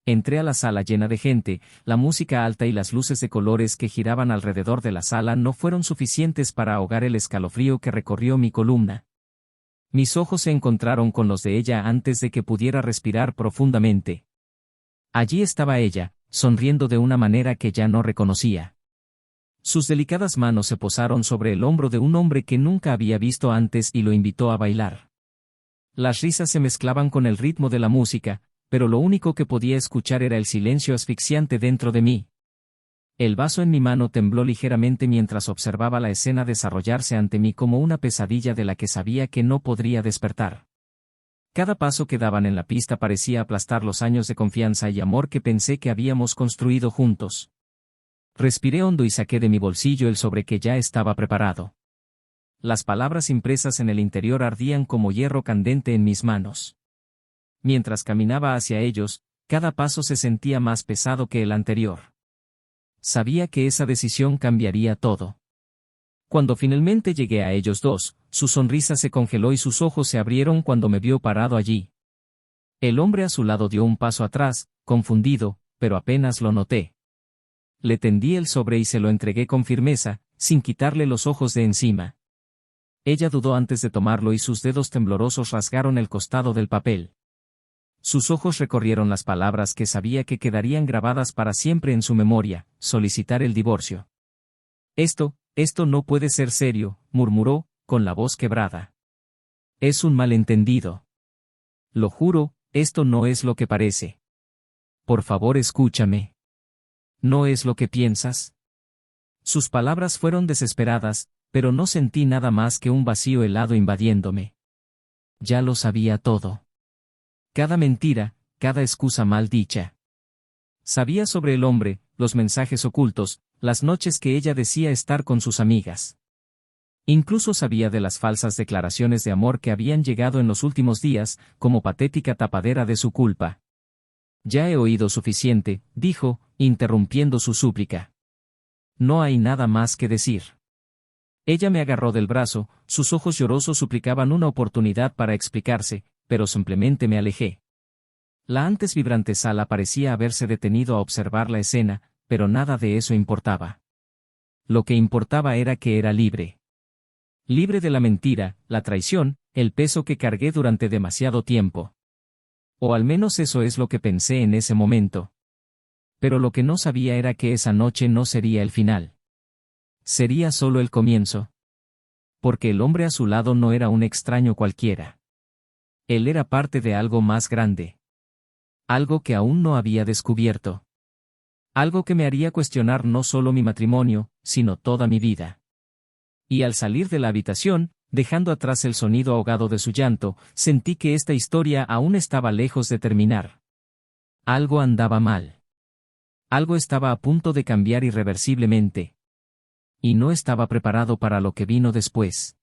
Entré a la sala llena de gente, la música alta y las luces de colores que giraban alrededor de la sala no fueron suficientes para ahogar el escalofrío que recorrió mi columna. Mis ojos se encontraron con los de ella antes de que pudiera respirar profundamente. Allí estaba ella, sonriendo de una manera que ya no reconocía. Sus delicadas manos se posaron sobre el hombro de un hombre que nunca había visto antes y lo invitó a bailar. Las risas se mezclaban con el ritmo de la música, pero lo único que podía escuchar era el silencio asfixiante dentro de mí. El vaso en mi mano tembló ligeramente mientras observaba la escena desarrollarse ante mí como una pesadilla de la que sabía que no podría despertar. Cada paso que daban en la pista parecía aplastar los años de confianza y amor que pensé que habíamos construido juntos. Respiré hondo y saqué de mi bolsillo el sobre que ya estaba preparado. Las palabras impresas en el interior ardían como hierro candente en mis manos. Mientras caminaba hacia ellos, cada paso se sentía más pesado que el anterior. Sabía que esa decisión cambiaría todo. Cuando finalmente llegué a ellos dos, su sonrisa se congeló y sus ojos se abrieron cuando me vio parado allí. El hombre a su lado dio un paso atrás, confundido, pero apenas lo noté. Le tendí el sobre y se lo entregué con firmeza, sin quitarle los ojos de encima. Ella dudó antes de tomarlo y sus dedos temblorosos rasgaron el costado del papel. Sus ojos recorrieron las palabras que sabía que quedarían grabadas para siempre en su memoria: solicitar el divorcio. Esto no puede ser serio, murmuró, con la voz quebrada. Es un malentendido. Lo juro, esto no es lo que parece. Por favor, escúchame. ¿No es lo que piensas? Sus palabras fueron desesperadas, pero no sentí nada más que un vacío helado invadiéndome. Ya lo sabía todo. Cada mentira, cada excusa mal dicha. Sabía sobre el hombre, los mensajes ocultos, las noches que ella decía estar con sus amigas. Incluso sabía de las falsas declaraciones de amor que habían llegado en los últimos días, como patética tapadera de su culpa. Ya he oído suficiente, dijo, interrumpiendo su súplica. No hay nada más que decir. Ella me agarró del brazo, sus ojos llorosos suplicaban una oportunidad para explicarse, pero simplemente me alejé. La antes vibrante sala parecía haberse detenido a observar la escena, pero nada de eso importaba. Lo que importaba era que era libre. Libre de la mentira, la traición, el peso que cargué durante demasiado tiempo. O al menos eso es lo que pensé en ese momento. Pero lo que no sabía era que esa noche no sería el final. Sería solo el comienzo. Porque el hombre a su lado no era un extraño cualquiera. Él era parte de algo más grande. Algo que aún no había descubierto. Algo que me haría cuestionar no solo mi matrimonio, sino toda mi vida. Y al salir de la habitación, dejando atrás el sonido ahogado de su llanto, sentí que esta historia aún estaba lejos de terminar. Algo andaba mal. Algo estaba a punto de cambiar irreversiblemente. Y no estaba preparado para lo que vino después.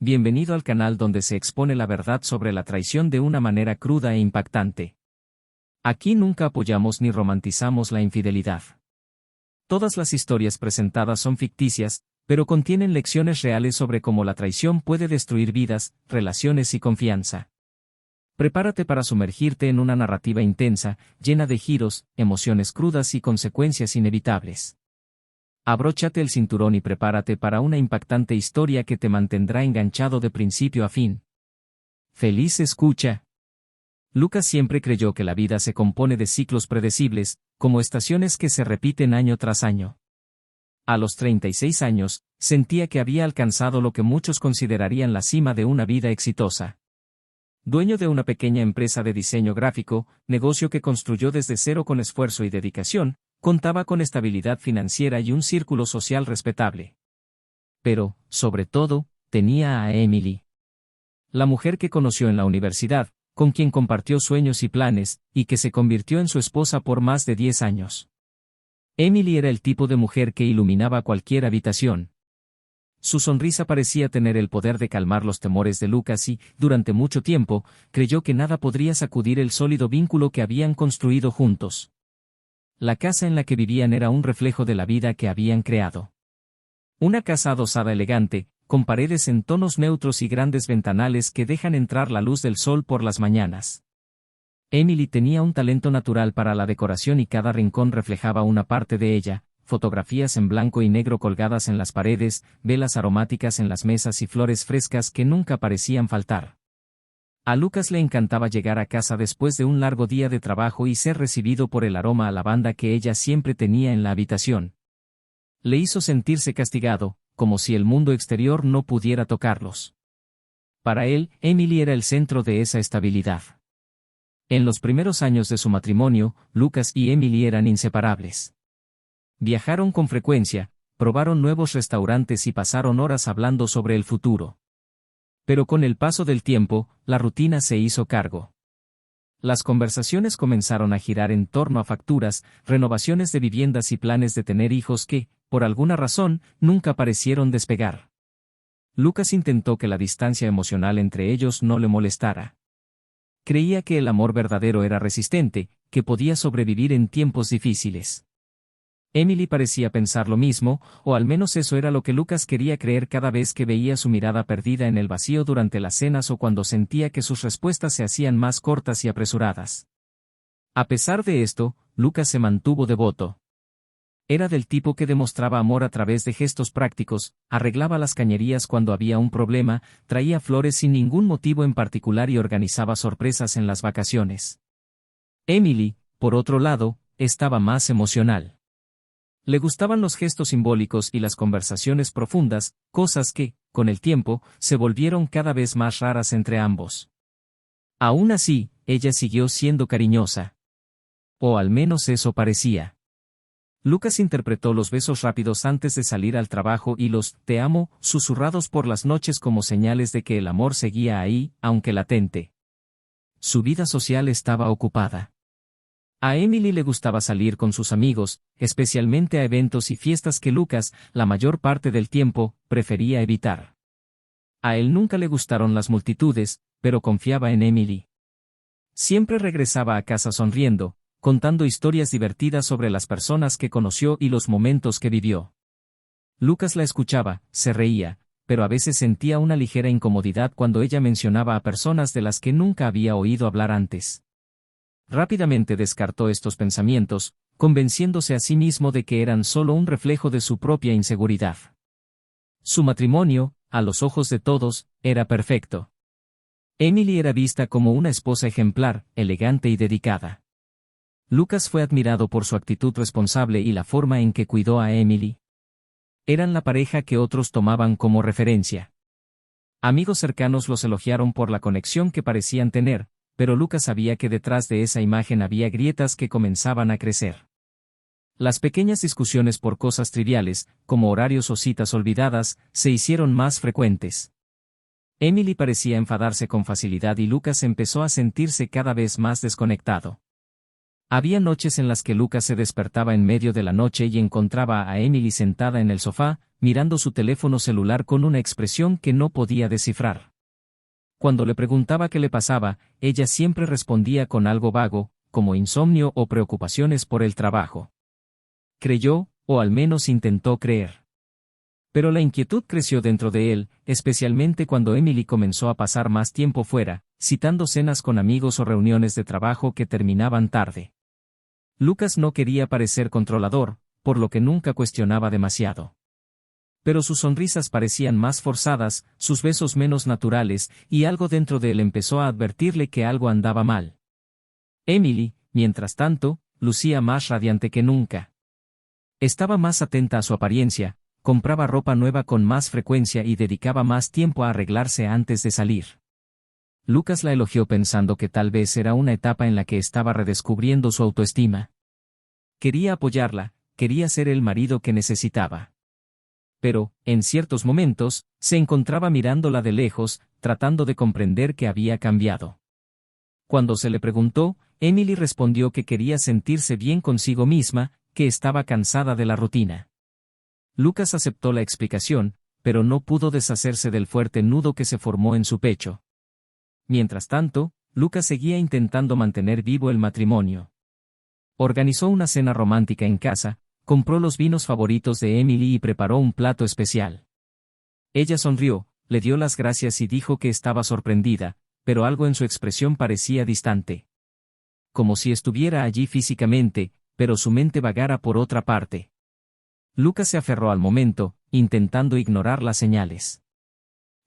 Bienvenido al canal donde se expone la verdad sobre la traición de una manera cruda e impactante. Aquí nunca apoyamos ni romantizamos la infidelidad. Todas las historias presentadas son ficticias, pero contienen lecciones reales sobre cómo la traición puede destruir vidas, relaciones y confianza. Prepárate para sumergirte en una narrativa intensa, llena de giros, emociones crudas y consecuencias inevitables. Abróchate el cinturón y prepárate para una impactante historia que te mantendrá enganchado de principio a fin. ¡Feliz escucha! Lucas siempre creyó que la vida se compone de ciclos predecibles, como estaciones que se repiten año tras año. A los 36 años, sentía que había alcanzado lo que muchos considerarían la cima de una vida exitosa. Dueño de una pequeña empresa de diseño gráfico, negocio que construyó desde cero con esfuerzo y dedicación, contaba con estabilidad financiera y un círculo social respetable. Pero, sobre todo, tenía a Emily. La mujer que conoció en la universidad, con quien compartió sueños y planes, y que se convirtió en su esposa por más de 10 años. Emily era el tipo de mujer que iluminaba cualquier habitación. Su sonrisa parecía tener el poder de calmar los temores de Lucas y, durante mucho tiempo, creyó que nada podría sacudir el sólido vínculo que habían construido juntos. La casa en la que vivían era un reflejo de la vida que habían creado. Una casa adosada elegante, con paredes en tonos neutros y grandes ventanales que dejan entrar la luz del sol por las mañanas. Emily tenía un talento natural para la decoración y cada rincón reflejaba una parte de ella: fotografías en blanco y negro colgadas en las paredes, velas aromáticas en las mesas y flores frescas que nunca parecían faltar. A Lucas le encantaba llegar a casa después de un largo día de trabajo y ser recibido por el aroma a lavanda que ella siempre tenía en la habitación. Le hizo sentirse castigado, como si el mundo exterior no pudiera tocarlos. Para él, Emily era el centro de esa estabilidad. En los primeros años de su matrimonio, Lucas y Emily eran inseparables. Viajaron con frecuencia, probaron nuevos restaurantes y pasaron horas hablando sobre el futuro. Pero con el paso del tiempo, la rutina se hizo cargo. Las conversaciones comenzaron a girar en torno a facturas, renovaciones de viviendas y planes de tener hijos que, por alguna razón, nunca parecieron despegar. Lucas intentó que la distancia emocional entre ellos no le molestara. Creía que el amor verdadero era resistente, que podía sobrevivir en tiempos difíciles. Emily parecía pensar lo mismo, o al menos eso era lo que Lucas quería creer cada vez que veía su mirada perdida en el vacío durante las cenas o cuando sentía que sus respuestas se hacían más cortas y apresuradas. A pesar de esto, Lucas se mantuvo devoto. Era del tipo que demostraba amor a través de gestos prácticos, arreglaba las cañerías cuando había un problema, traía flores sin ningún motivo en particular y organizaba sorpresas en las vacaciones. Emily, por otro lado, estaba más emocional. Le gustaban los gestos simbólicos y las conversaciones profundas, cosas que, con el tiempo, se volvieron cada vez más raras entre ambos. Aún así, ella siguió siendo cariñosa. O al menos eso parecía. Lucas interpretó los besos rápidos antes de salir al trabajo y los «te amo» susurrados por las noches como señales de que el amor seguía ahí, aunque latente. Su vida social estaba ocupada. A Emily le gustaba salir con sus amigos, especialmente a eventos y fiestas que Lucas, la mayor parte del tiempo, prefería evitar. A él nunca le gustaron las multitudes, pero confiaba en Emily. Siempre regresaba a casa sonriendo, contando historias divertidas sobre las personas que conoció y los momentos que vivió. Lucas la escuchaba, se reía, pero a veces sentía una ligera incomodidad cuando ella mencionaba a personas de las que nunca había oído hablar antes. Rápidamente descartó estos pensamientos, convenciéndose a sí mismo de que eran solo un reflejo de su propia inseguridad. Su matrimonio, a los ojos de todos, era perfecto. Emily era vista como una esposa ejemplar, elegante y dedicada. Lucas fue admirado por su actitud responsable y la forma en que cuidó a Emily. Eran la pareja que otros tomaban como referencia. Amigos cercanos los elogiaron por la conexión que parecían tener, pero Lucas sabía que detrás de esa imagen había grietas que comenzaban a crecer. Las pequeñas discusiones por cosas triviales, como horarios o citas olvidadas, se hicieron más frecuentes. Emily parecía enfadarse con facilidad y Lucas empezó a sentirse cada vez más desconectado. Había noches en las que Lucas se despertaba en medio de la noche y encontraba a Emily sentada en el sofá, mirando su teléfono celular con una expresión que no podía descifrar. Cuando le preguntaba qué le pasaba, ella siempre respondía con algo vago, como insomnio o preocupaciones por el trabajo. Creyó, o al menos intentó creer. Pero la inquietud creció dentro de él, especialmente cuando Emily comenzó a pasar más tiempo fuera, citando cenas con amigos o reuniones de trabajo que terminaban tarde. Lucas no quería parecer controlador, por lo que nunca cuestionaba demasiado. Pero sus sonrisas parecían más forzadas, sus besos menos naturales, y algo dentro de él empezó a advertirle que algo andaba mal. Emily, mientras tanto, lucía más radiante que nunca. Estaba más atenta a su apariencia, compraba ropa nueva con más frecuencia y dedicaba más tiempo a arreglarse antes de salir. Lucas la elogió pensando que tal vez era una etapa en la que estaba redescubriendo su autoestima. Quería apoyarla, quería ser el marido que necesitaba. Pero, en ciertos momentos, se encontraba mirándola de lejos, tratando de comprender que había cambiado. Cuando se le preguntó, Emily respondió que quería sentirse bien consigo misma, que estaba cansada de la rutina. Lucas aceptó la explicación, pero no pudo deshacerse del fuerte nudo que se formó en su pecho. Mientras tanto, Lucas seguía intentando mantener vivo el matrimonio. Organizó una cena romántica en casa, compró los vinos favoritos de Emily y preparó un plato especial. Ella sonrió, le dio las gracias y dijo que estaba sorprendida, pero algo en su expresión parecía distante. como si estuviera allí físicamente, pero su mente vagara por otra parte. Lucas se aferró al momento, intentando ignorar las señales.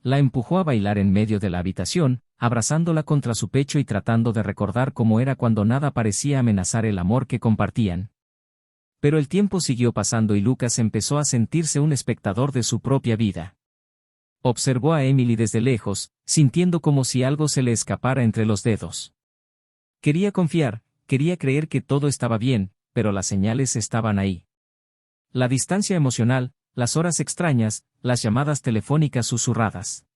La empujó a bailar en medio de la habitación, abrazándola contra su pecho y tratando de recordar cómo era cuando nada parecía amenazar el amor que compartían. Pero el tiempo siguió pasando y Lucas empezó a sentirse un espectador de su propia vida. Observó a Emily desde lejos, sintiendo como si algo se le escapara entre los dedos. Quería confiar, quería creer que todo estaba bien, pero las señales estaban ahí. La distancia emocional, las horas extrañas, las llamadas telefónicas susurradas.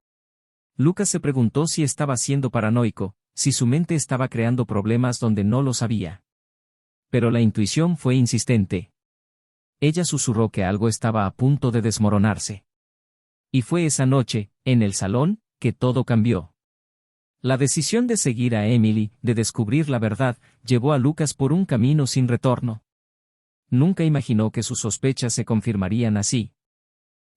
Lucas se preguntó si estaba siendo paranoico, si su mente estaba creando problemas donde no lo sabía. Pero la intuición fue insistente. Ella susurró que algo estaba a punto de desmoronarse. Y fue esa noche, en el salón, que todo cambió. La decisión de seguir a Emily, de descubrir la verdad, llevó a Lucas por un camino sin retorno. Nunca imaginó que sus sospechas se confirmarían así.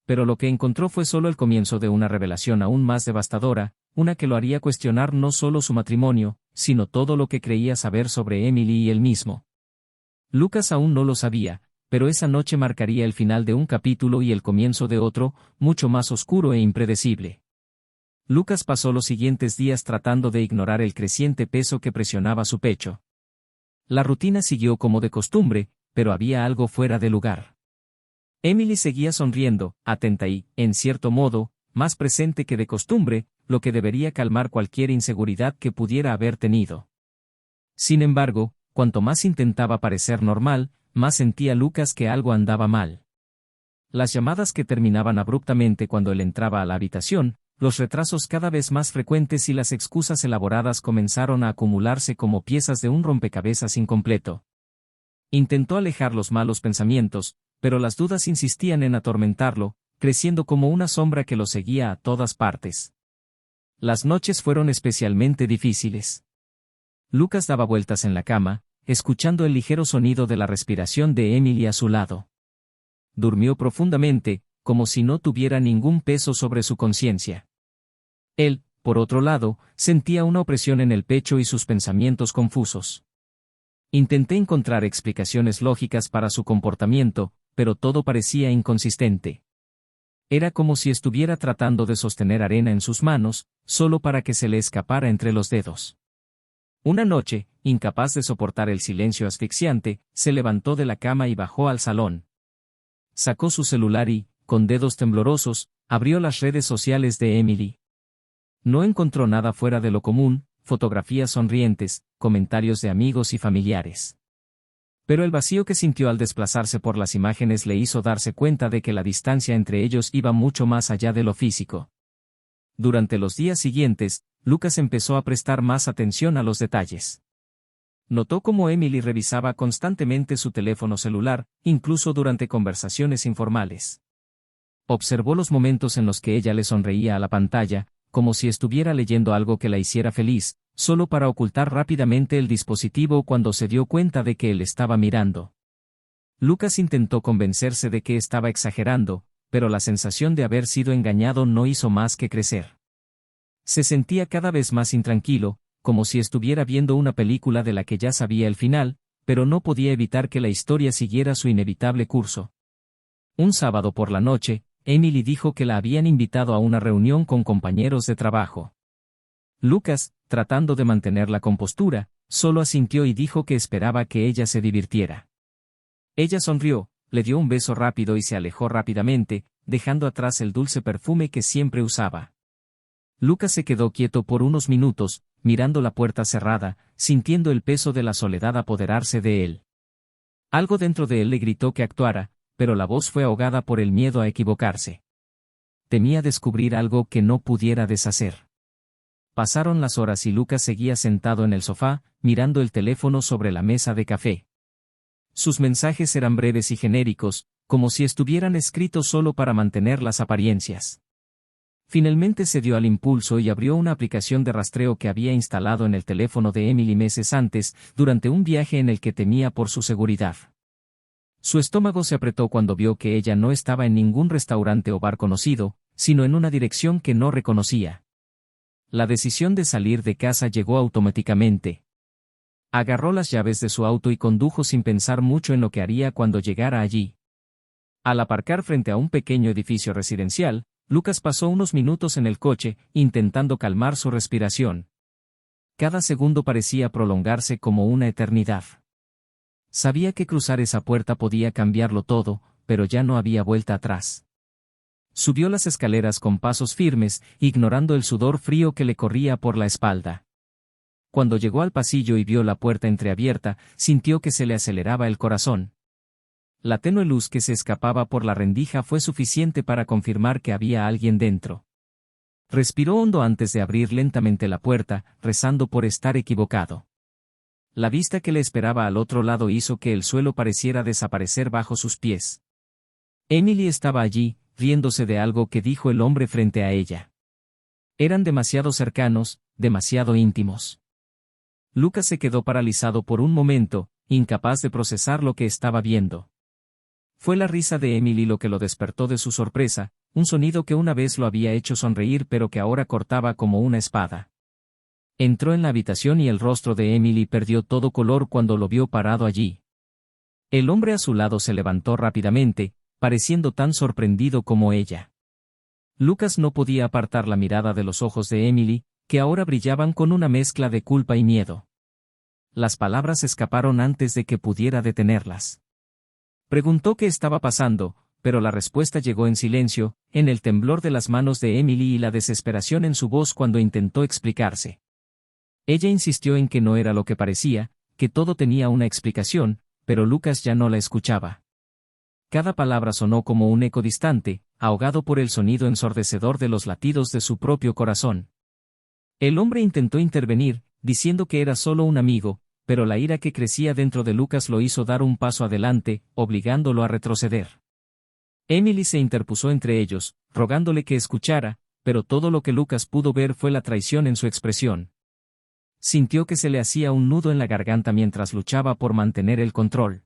Pero lo que encontró fue solo el comienzo de una revelación aún más devastadora, una que lo haría cuestionar no solo su matrimonio, sino todo lo que creía saber sobre Emily y él mismo. Lucas aún no lo sabía, pero esa noche marcaría el final de un capítulo y el comienzo de otro, mucho más oscuro e impredecible. Lucas pasó los siguientes días tratando de ignorar el creciente peso que presionaba su pecho. La rutina siguió como de costumbre, pero había algo fuera de lugar. Emily seguía sonriendo, atenta y, en cierto modo, más presente que de costumbre, lo que debería calmar cualquier inseguridad que pudiera haber tenido. Sin embargo, cuanto más intentaba parecer normal, más sentía Lucas que algo andaba mal. Las llamadas que terminaban abruptamente cuando él entraba a la habitación, los retrasos cada vez más frecuentes y las excusas elaboradas comenzaron a acumularse como piezas de un rompecabezas incompleto. Intentó alejar los malos pensamientos, pero las dudas insistían en atormentarlo, creciendo como una sombra que lo seguía a todas partes. Las noches fueron especialmente difíciles. Lucas daba vueltas en la cama, escuchando el ligero sonido de la respiración de Emily a su lado. Durmió profundamente, como si no tuviera ningún peso sobre su conciencia. Él, por otro lado, sentía una opresión en el pecho y sus pensamientos confusos. Intenté encontrar explicaciones lógicas para su comportamiento, pero todo parecía inconsistente. Era como si estuviera tratando de sostener arena en sus manos, solo para que se le escapara entre los dedos. Una noche, incapaz de soportar el silencio asfixiante, se levantó de la cama y bajó al salón. Sacó su celular y, con dedos temblorosos, abrió las redes sociales de Emily. No encontró nada fuera de lo común, fotografías sonrientes, comentarios de amigos y familiares. Pero el vacío que sintió al desplazarse por las imágenes le hizo darse cuenta de que la distancia entre ellos iba mucho más allá de lo físico. Durante los días siguientes, Lucas empezó a prestar más atención a los detalles. Notó cómo Emily revisaba constantemente su teléfono celular, incluso durante conversaciones informales. Observó los momentos en los que ella le sonreía a la pantalla, como si estuviera leyendo algo que la hiciera feliz, solo para ocultar rápidamente el dispositivo cuando se dio cuenta de que él estaba mirando. Lucas intentó convencerse de que estaba exagerando, pero la sensación de haber sido engañado no hizo más que crecer. Se sentía cada vez más intranquilo, como si estuviera viendo una película de la que ya sabía el final, pero no podía evitar que la historia siguiera su inevitable curso. Un sábado por la noche, Emily dijo que la habían invitado a una reunión con compañeros de trabajo. Lucas, tratando de mantener la compostura, solo asintió y dijo que esperaba que ella se divirtiera. Ella sonrió, le dio un beso rápido y se alejó rápidamente, dejando atrás el dulce perfume que siempre usaba. Lucas se quedó quieto por unos minutos, mirando la puerta cerrada, sintiendo el peso de la soledad apoderarse de él. Algo dentro de él le gritó que actuara, pero la voz fue ahogada por el miedo a equivocarse. Temía descubrir algo que no pudiera deshacer. Pasaron las horas y Lucas seguía sentado en el sofá, mirando el teléfono sobre la mesa de café. Sus mensajes eran breves y genéricos, como si estuvieran escritos solo para mantener las apariencias. Finalmente se dio al impulso y abrió una aplicación de rastreo que había instalado en el teléfono de Emily meses antes, durante un viaje en el que temía por su seguridad. Su estómago se apretó cuando vio que ella no estaba en ningún restaurante o bar conocido, sino en una dirección que no reconocía. La decisión de salir de casa llegó automáticamente. Agarró las llaves de su auto y condujo sin pensar mucho en lo que haría cuando llegara allí. Al aparcar frente a un pequeño edificio residencial, Lucas pasó unos minutos en el coche, intentando calmar su respiración. Cada segundo parecía prolongarse como una eternidad. Sabía que cruzar esa puerta podía cambiarlo todo, pero ya no había vuelta atrás. Subió las escaleras con pasos firmes, ignorando el sudor frío que le corría por la espalda. Cuando llegó al pasillo y vio la puerta entreabierta, sintió que se le aceleraba el corazón. La tenue luz que se escapaba por la rendija fue suficiente para confirmar que había alguien dentro. Respiró hondo antes de abrir lentamente la puerta, rezando por estar equivocado. La vista que le esperaba al otro lado hizo que el suelo pareciera desaparecer bajo sus pies. Emily estaba allí, riéndose de algo que dijo el hombre frente a ella. Eran demasiado cercanos, demasiado íntimos. Lucas se quedó paralizado por un momento, incapaz de procesar lo que estaba viendo. Fue la risa de Emily lo que lo despertó de su sorpresa, un sonido que una vez lo había hecho sonreír pero que ahora cortaba como una espada. Entró en la habitación y el rostro de Emily perdió todo color cuando lo vio parado allí. El hombre a su lado se levantó rápidamente, pareciendo tan sorprendido como ella. Lucas no podía apartar la mirada de los ojos de Emily, que ahora brillaban con una mezcla de culpa y miedo. Las palabras escaparon antes de que pudiera detenerlas. Preguntó qué estaba pasando, pero la respuesta llegó en silencio, en el temblor de las manos de Emily y la desesperación en su voz cuando intentó explicarse. Ella insistió en que no era lo que parecía, que todo tenía una explicación, pero Lucas ya no la escuchaba. Cada palabra sonó como un eco distante, ahogado por el sonido ensordecedor de los latidos de su propio corazón. El hombre intentó intervenir, diciendo que era solo un amigo, pero la ira que crecía dentro de Lucas lo hizo dar un paso adelante, obligándolo a retroceder. Emily se interpuso entre ellos, rogándole que escuchara, pero todo lo que Lucas pudo ver fue la traición en su expresión. Sintió que se le hacía un nudo en la garganta mientras luchaba por mantener el control.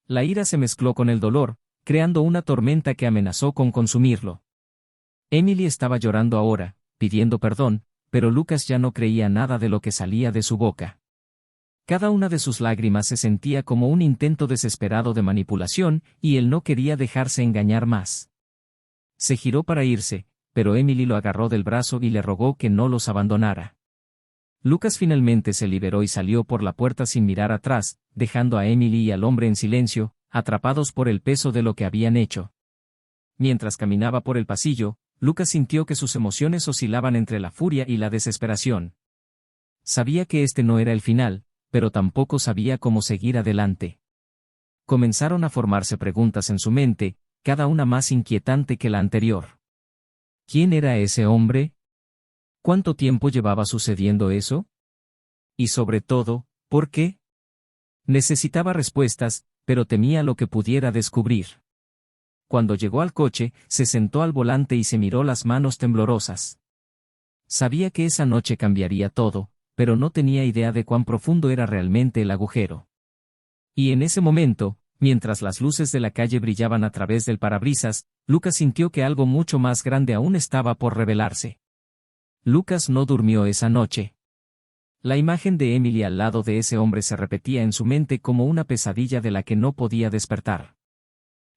La ira se mezcló con el dolor, creando una tormenta que amenazó con consumirlo. Emily estaba llorando ahora, pidiendo perdón, pero Lucas ya no creía nada de lo que salía de su boca. Cada una de sus lágrimas se sentía como un intento desesperado de manipulación, y él no quería dejarse engañar más. Se giró para irse, pero Emily lo agarró del brazo y le rogó que no los abandonara. Lucas finalmente se liberó y salió por la puerta sin mirar atrás, dejando a Emily y al hombre en silencio, atrapados por el peso de lo que habían hecho. Mientras caminaba por el pasillo, Lucas sintió que sus emociones oscilaban entre la furia y la desesperación. Sabía que este no era el final, pero tampoco sabía cómo seguir adelante. Comenzaron a formarse preguntas en su mente, cada una más inquietante que la anterior. ¿Quién era ese hombre? ¿Cuánto tiempo llevaba sucediendo eso? Y sobre todo, ¿por qué? Necesitaba respuestas, pero temía lo que pudiera descubrir. Cuando llegó al coche, se sentó al volante y se miró las manos temblorosas. Sabía que esa noche cambiaría todo, pero no tenía idea de cuán profundo era realmente el agujero. Y en ese momento, mientras las luces de la calle brillaban a través del parabrisas, Lucas sintió que algo mucho más grande aún estaba por revelarse. Lucas no durmió esa noche. La imagen de Emily al lado de ese hombre se repetía en su mente como una pesadilla de la que no podía despertar.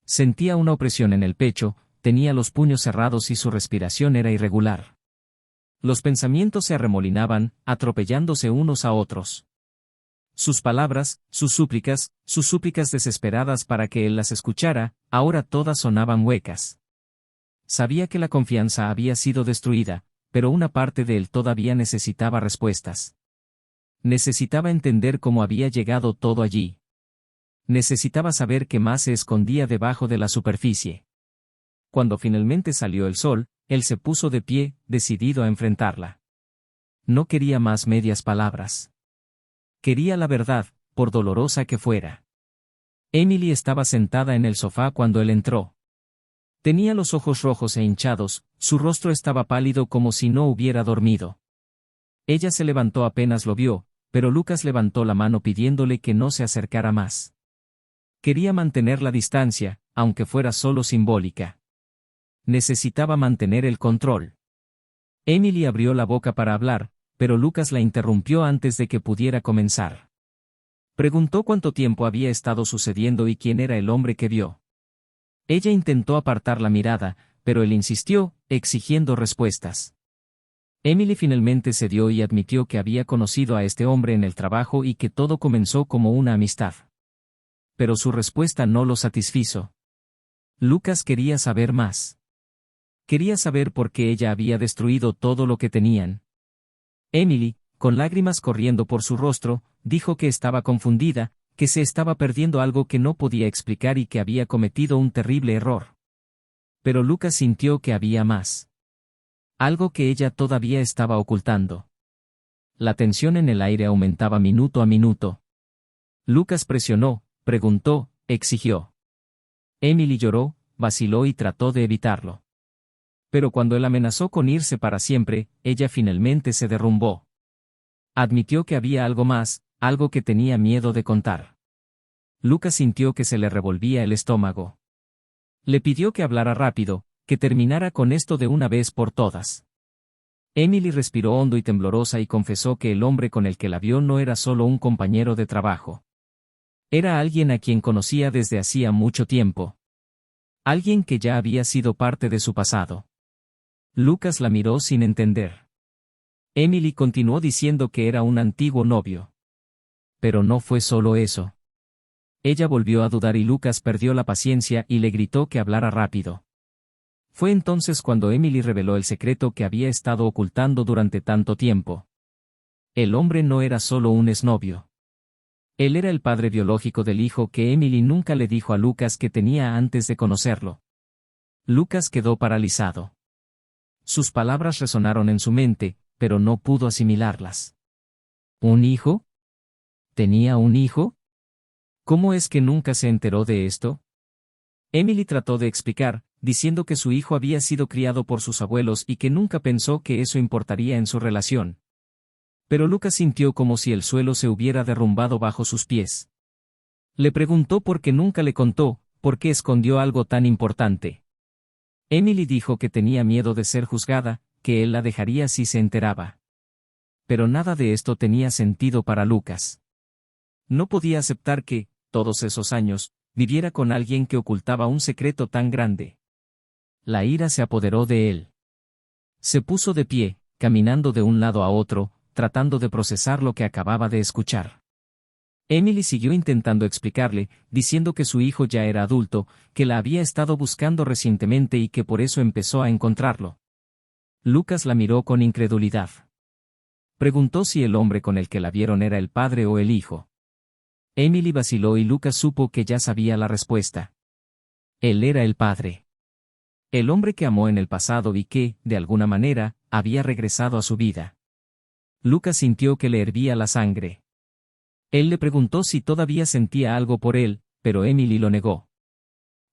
Sentía una opresión en el pecho, tenía los puños cerrados y su respiración era irregular. Los pensamientos se arremolinaban, atropellándose unos a otros. Sus palabras, sus súplicas desesperadas para que él las escuchara, ahora todas sonaban huecas. Sabía que la confianza había sido destruida, pero una parte de él todavía necesitaba respuestas. Necesitaba entender cómo había llegado todo allí. Necesitaba saber qué más se escondía debajo de la superficie. Cuando finalmente salió el sol, él se puso de pie, decidido a enfrentarla. No quería más medias palabras. Quería la verdad, por dolorosa que fuera. Emily estaba sentada en el sofá cuando él entró. Tenía los ojos rojos e hinchados, su rostro estaba pálido como si no hubiera dormido. Ella se levantó apenas lo vio, pero Lucas levantó la mano pidiéndole que no se acercara más. Quería mantener la distancia, aunque fuera solo simbólica. Necesitaba mantener el control. Emily abrió la boca para hablar, pero Lucas la interrumpió antes de que pudiera comenzar. Preguntó cuánto tiempo había estado sucediendo y quién era el hombre que vio. Ella intentó apartar la mirada, pero él insistió, exigiendo respuestas. Emily finalmente cedió y admitió que había conocido a este hombre en el trabajo y que todo comenzó como una amistad. Pero su respuesta no lo satisfizo. Lucas quería saber más. Quería saber por qué ella había destruido todo lo que tenían. Emily, con lágrimas corriendo por su rostro, dijo que estaba confundida, que se estaba perdiendo algo que no podía explicar y que había cometido un terrible error. Pero Lucas sintió que había más. Algo que ella todavía estaba ocultando. La tensión en el aire aumentaba minuto a minuto. Lucas presionó, preguntó, exigió. Emily lloró, vaciló y trató de evitarlo. Pero cuando él amenazó con irse para siempre, ella finalmente se derrumbó. Admitió que había algo más, algo que tenía miedo de contar. Lucas sintió que se le revolvía el estómago. Le pidió que hablara rápido, que terminara con esto de una vez por todas. Emily respiró hondo y temblorosa y confesó que el hombre con el que la vio no era solo un compañero de trabajo. Era alguien a quien conocía desde hacía mucho tiempo. Alguien que ya había sido parte de su pasado. Lucas la miró sin entender. Emily continuó diciendo que era un antiguo novio. Pero no fue solo eso. Ella volvió a dudar y Lucas perdió la paciencia y le gritó que hablara rápido. Fue entonces cuando Emily reveló el secreto que había estado ocultando durante tanto tiempo. El hombre no era solo un exnovio. Él era el padre biológico del hijo que Emily nunca le dijo a Lucas que tenía antes de conocerlo. Lucas quedó paralizado. Sus palabras resonaron en su mente, pero no pudo asimilarlas. ¿Un hijo? ¿Tenía un hijo? ¿Cómo es que nunca se enteró de esto? Emily trató de explicar, diciendo que su hijo había sido criado por sus abuelos y que nunca pensó que eso importaría en su relación. Pero Lucas sintió como si el suelo se hubiera derrumbado bajo sus pies. Le preguntó por qué nunca le contó, por qué escondió algo tan importante. Emily dijo que tenía miedo de ser juzgada, que él la dejaría si se enteraba. Pero nada de esto tenía sentido para Lucas. No podía aceptar que, todos esos años, viviera con alguien que ocultaba un secreto tan grande. La ira se apoderó de él. Se puso de pie, caminando de un lado a otro, tratando de procesar lo que acababa de escuchar. Emily siguió intentando explicarle, diciendo que su hijo ya era adulto, que la había estado buscando recientemente y que por eso empezó a encontrarlo. Lucas la miró con incredulidad. Preguntó si el hombre con el que la vieron era el padre o el hijo. Emily vaciló y Lucas supo que ya sabía la respuesta. Él era el padre. El hombre que amó en el pasado y que, de alguna manera, había regresado a su vida. Lucas sintió que le hervía la sangre. Él le preguntó si todavía sentía algo por él, pero Emily lo negó.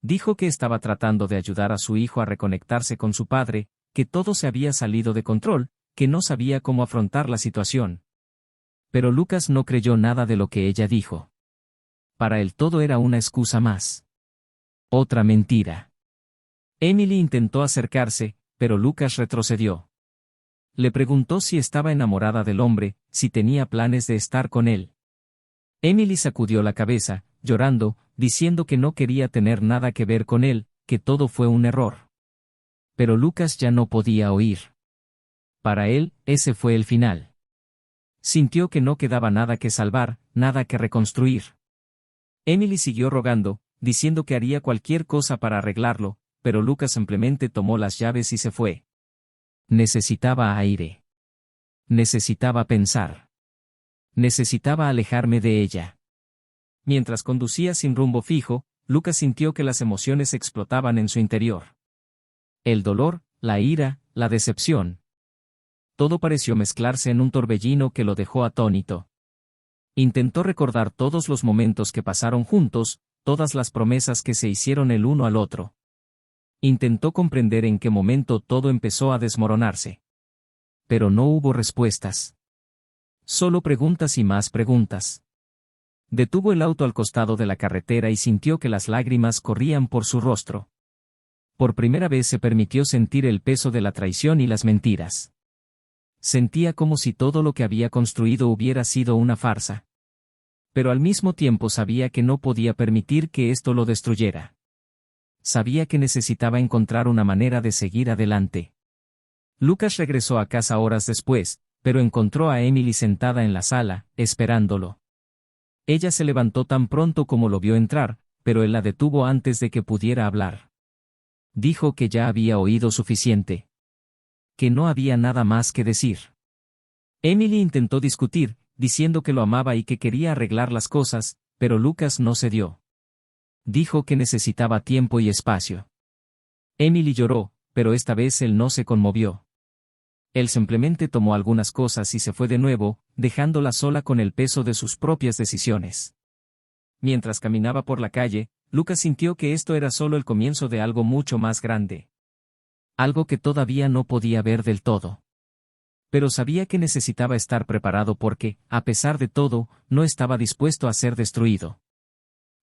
Dijo que estaba tratando de ayudar a su hijo a reconectarse con su padre, que todo se había salido de control, que no sabía cómo afrontar la situación. Pero Lucas no creyó nada de lo que ella dijo. Para él todo era una excusa más. Otra mentira. Emily intentó acercarse, pero Lucas retrocedió. Le preguntó si estaba enamorada del hombre, si tenía planes de estar con él. Emily sacudió la cabeza, llorando, diciendo que no quería tener nada que ver con él, que todo fue un error. Pero Lucas ya no podía oír. Para él, ese fue el final. Sintió que no quedaba nada que salvar, nada que reconstruir. Emily siguió rogando, diciendo que haría cualquier cosa para arreglarlo, pero Lucas simplemente tomó las llaves y se fue. Necesitaba aire. Necesitaba pensar. Necesitaba alejarme de ella. Mientras conducía sin rumbo fijo, Lucas sintió que las emociones explotaban en su interior. El dolor, la ira, la decepción. Todo pareció mezclarse en un torbellino que lo dejó atónito. Intentó recordar todos los momentos que pasaron juntos, todas las promesas que se hicieron el uno al otro. Intentó comprender en qué momento todo empezó a desmoronarse. Pero no hubo respuestas. Solo preguntas y más preguntas. Detuvo el auto al costado de la carretera y sintió que las lágrimas corrían por su rostro. Por primera vez se permitió sentir el peso de la traición y las mentiras. Sentía como si todo lo que había construido hubiera sido una farsa. Pero al mismo tiempo sabía que no podía permitir que esto lo destruyera. Sabía que necesitaba encontrar una manera de seguir adelante. Lucas regresó a casa horas después, pero encontró a Emily sentada en la sala, esperándolo. Ella se levantó tan pronto como lo vio entrar, pero él la detuvo antes de que pudiera hablar. Dijo que ya había oído suficiente. Que no había nada más que decir. Emily intentó discutir, diciendo que lo amaba y que quería arreglar las cosas, pero Lucas no cedió. Dijo que necesitaba tiempo y espacio. Emily lloró, pero esta vez él no se conmovió. Él simplemente tomó algunas cosas y se fue de nuevo, dejándola sola con el peso de sus propias decisiones. Mientras caminaba por la calle, Lucas sintió que esto era solo el comienzo de algo mucho más grande. Algo que todavía no podía ver del todo. Pero sabía que necesitaba estar preparado porque, a pesar de todo, no estaba dispuesto a ser destruido.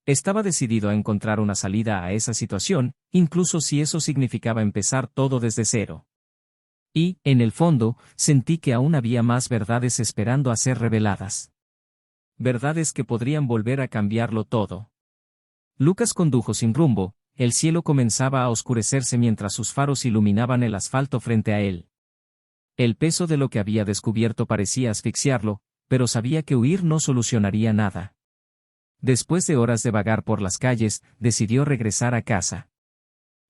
Estaba decidido a encontrar una salida a esa situación, incluso si eso significaba empezar todo desde cero. Y, en el fondo, sentí que aún había más verdades esperando a ser reveladas. Verdades que podrían volver a cambiarlo todo. Lucas condujo sin rumbo, el cielo comenzaba a oscurecerse mientras sus faros iluminaban el asfalto frente a él. El peso de lo que había descubierto parecía asfixiarlo, pero sabía que huir no solucionaría nada. Después de horas de vagar por las calles, decidió regresar a casa.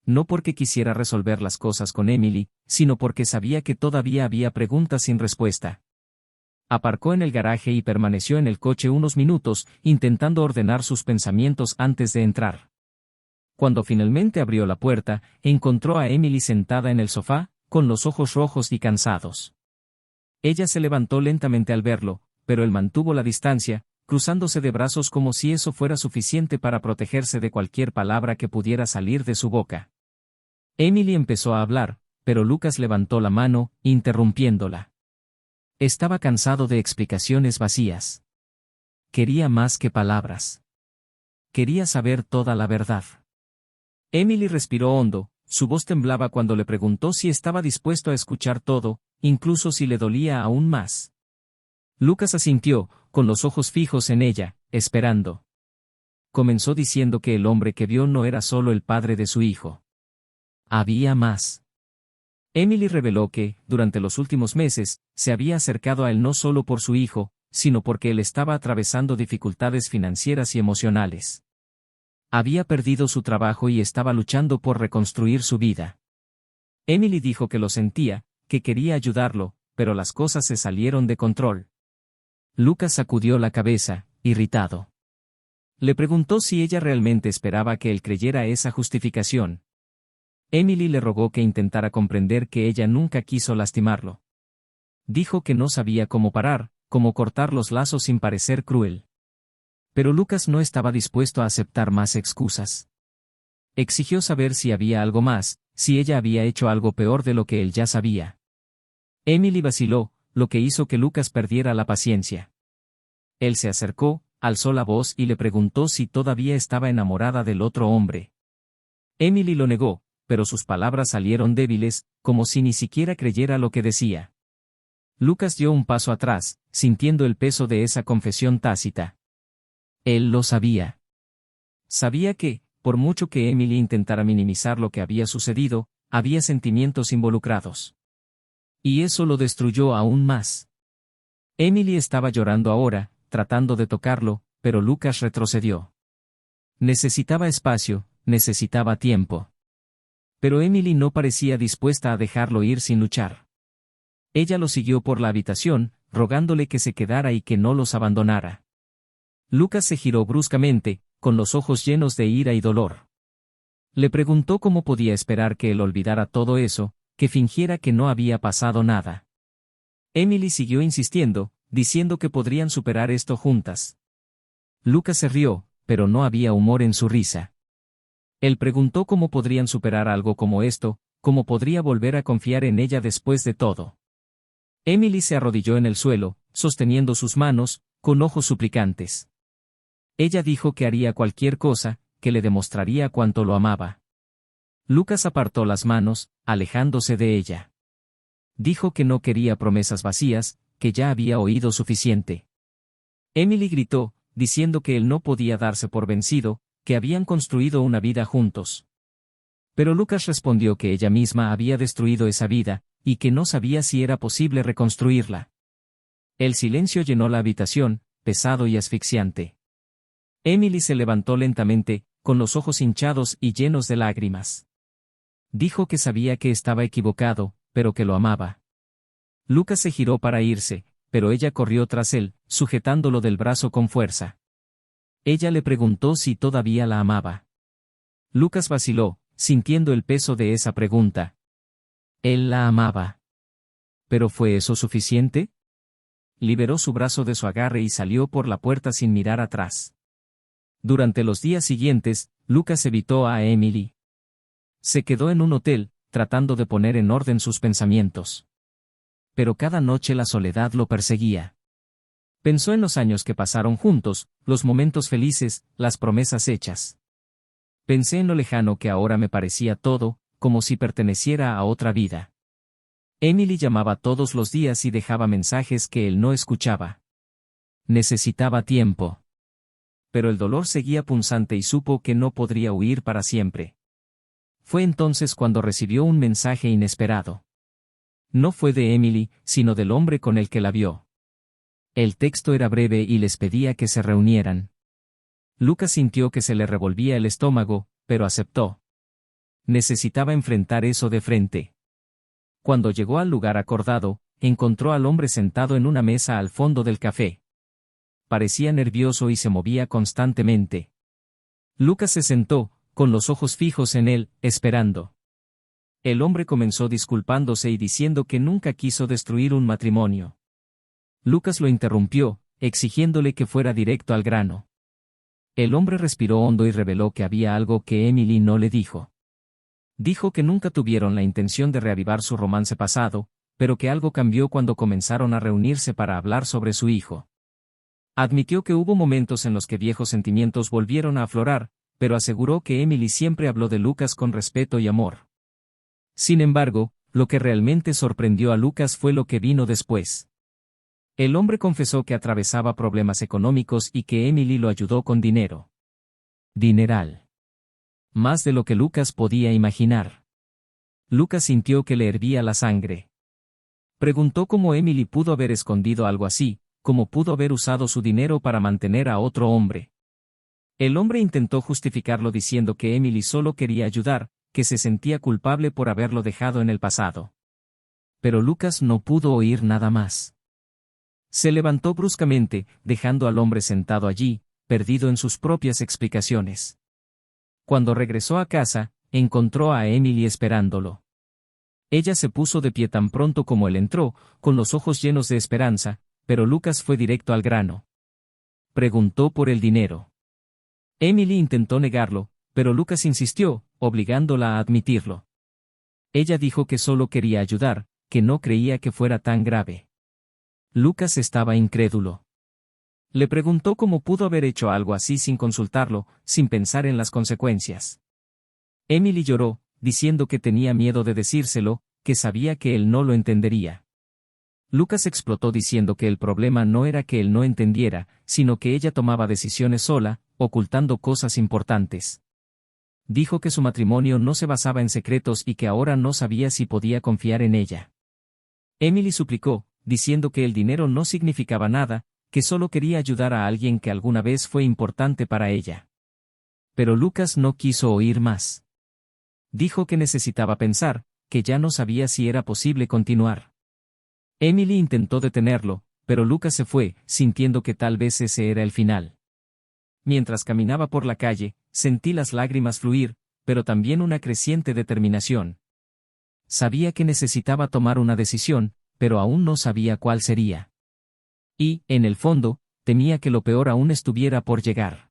No porque quisiera resolver las cosas con Emily, sino porque sabía que todavía había preguntas sin respuesta. Aparcó en el garaje y permaneció en el coche unos minutos, intentando ordenar sus pensamientos antes de entrar. Cuando finalmente abrió la puerta, encontró a Emily sentada en el sofá, con los ojos rojos y cansados. Ella se levantó lentamente al verlo, pero él mantuvo la distancia, cruzándose de brazos como si eso fuera suficiente para protegerse de cualquier palabra que pudiera salir de su boca. Emily empezó a hablar, pero Lucas levantó la mano, interrumpiéndola. Estaba cansado de explicaciones vacías. Quería más que palabras. Quería saber toda la verdad. Emily respiró hondo, su voz temblaba cuando le preguntó si estaba dispuesto a escuchar todo, incluso si le dolía aún más. Lucas asintió, con los ojos fijos en ella, esperando. Comenzó diciendo que el hombre que vio no era solo el padre de su hijo. Había más. Emily reveló que, durante los últimos meses, se había acercado a él no solo por su hijo, sino porque él estaba atravesando dificultades financieras y emocionales. Había perdido su trabajo y estaba luchando por reconstruir su vida. Emily dijo que lo sentía, que quería ayudarlo, pero las cosas se salieron de control. Lucas sacudió la cabeza, irritado. Le preguntó si ella realmente esperaba que él creyera esa justificación. Emily le rogó que intentara comprender que ella nunca quiso lastimarlo. Dijo que no sabía cómo parar, cómo cortar los lazos sin parecer cruel. Pero Lucas no estaba dispuesto a aceptar más excusas. Exigió saber si había algo más, si ella había hecho algo peor de lo que él ya sabía. Emily vaciló, lo que hizo que Lucas perdiera la paciencia. Él se acercó, alzó la voz y le preguntó si todavía estaba enamorada del otro hombre. Emily lo negó, pero sus palabras salieron débiles, como si ni siquiera creyera lo que decía. Lucas dio un paso atrás, sintiendo el peso de esa confesión tácita. Él lo sabía. Sabía que, por mucho que Emily intentara minimizar lo que había sucedido, había sentimientos involucrados. Y eso lo destruyó aún más. Emily estaba llorando ahora, tratando de tocarlo, pero Lucas retrocedió. Necesitaba espacio, necesitaba tiempo. Pero Emily no parecía dispuesta a dejarlo ir sin luchar. Ella lo siguió por la habitación, rogándole que se quedara y que no los abandonara. Lucas se giró bruscamente, con los ojos llenos de ira y dolor. Le preguntó cómo podía esperar que él olvidara todo eso, que fingiera que no había pasado nada. Emily siguió insistiendo, diciendo que podrían superar esto juntas. Lucas se rió, pero no había humor en su risa. Él preguntó cómo podrían superar algo como esto, cómo podría volver a confiar en ella después de todo. Emily se arrodilló en el suelo, sosteniendo sus manos, con ojos suplicantes. Ella dijo que haría cualquier cosa, que le demostraría cuánto lo amaba. Lucas apartó las manos, alejándose de ella. Dijo que no quería promesas vacías, que ya había oído suficiente. Emily gritó, diciendo que él no podía darse por vencido, que habían construido una vida juntos. Pero Lucas respondió que ella misma había destruido esa vida, y que no sabía si era posible reconstruirla. El silencio llenó la habitación, pesado y asfixiante. Emily se levantó lentamente, con los ojos hinchados y llenos de lágrimas. Dijo que sabía que estaba equivocado, pero que lo amaba. Lucas se giró para irse, pero ella corrió tras él, sujetándolo del brazo con fuerza. Ella le preguntó si todavía la amaba. Lucas vaciló, sintiendo el peso de esa pregunta. Él la amaba. ¿Pero fue eso suficiente? Liberó su brazo de su agarre y salió por la puerta sin mirar atrás. Durante los días siguientes, Lucas evitó a Emily. Se quedó en un hotel, tratando de poner en orden sus pensamientos. Pero cada noche la soledad lo perseguía. Pensó en los años que pasaron juntos, los momentos felices, las promesas hechas. Pensé en lo lejano que ahora me parecía todo, como si perteneciera a otra vida. Emily llamaba todos los días y dejaba mensajes que él no escuchaba. Necesitaba tiempo. Pero el dolor seguía punzante y supo que no podría huir para siempre. Fue entonces cuando recibió un mensaje inesperado. No fue de Emily, sino del hombre con el que la vio. El texto era breve y les pedía que se reunieran. Lucas sintió que se le revolvía el estómago, pero aceptó. Necesitaba enfrentar eso de frente. Cuando llegó al lugar acordado, encontró al hombre sentado en una mesa al fondo del café. Parecía nervioso y se movía constantemente. Lucas se sentó, con los ojos fijos en él, esperando. El hombre comenzó disculpándose y diciendo que nunca quiso destruir un matrimonio. Lucas lo interrumpió, exigiéndole que fuera directo al grano. El hombre respiró hondo y reveló que había algo que Emily no le dijo. Dijo que nunca tuvieron la intención de reavivar su romance pasado, pero que algo cambió cuando comenzaron a reunirse para hablar sobre su hijo. Admitió que hubo momentos en los que viejos sentimientos volvieron a aflorar, pero aseguró que Emily siempre habló de Lucas con respeto y amor. Sin embargo, lo que realmente sorprendió a Lucas fue lo que vino después. El hombre confesó que atravesaba problemas económicos y que Emily lo ayudó con dinero. Dineral. Más de lo que Lucas podía imaginar. Lucas sintió que le hervía la sangre. Preguntó cómo Emily pudo haber escondido algo así, cómo pudo haber usado su dinero para mantener a otro hombre. El hombre intentó justificarlo diciendo que Emily solo quería ayudar, que se sentía culpable por haberlo dejado en el pasado. Pero Lucas no pudo oír nada más. Se levantó bruscamente, dejando al hombre sentado allí, perdido en sus propias explicaciones. Cuando regresó a casa, encontró a Emily esperándolo. Ella se puso de pie tan pronto como él entró, con los ojos llenos de esperanza, pero Lucas fue directo al grano. Preguntó por el dinero. Emily intentó negarlo, pero Lucas insistió, obligándola a admitirlo. Ella dijo que solo quería ayudar, que no creía que fuera tan grave. Lucas estaba incrédulo. Le preguntó cómo pudo haber hecho algo así sin consultarlo, sin pensar en las consecuencias. Emily lloró, diciendo que tenía miedo de decírselo, que sabía que él no lo entendería. Lucas explotó diciendo que el problema no era que él no entendiera, sino que ella tomaba decisiones sola, ocultando cosas importantes. Dijo que su matrimonio no se basaba en secretos y que ahora no sabía si podía confiar en ella. Emily suplicó, diciendo que el dinero no significaba nada, que solo quería ayudar a alguien que alguna vez fue importante para ella. Pero Lucas no quiso oír más. Dijo que necesitaba pensar, que ya no sabía si era posible continuar. Emily intentó detenerlo, pero Lucas se fue, sintiendo que tal vez ese era el final. Mientras caminaba por la calle, sentí las lágrimas fluir, pero también una creciente determinación. Sabía que necesitaba tomar una decisión, pero aún no sabía cuál sería. Y, en el fondo, temía que lo peor aún estuviera por llegar.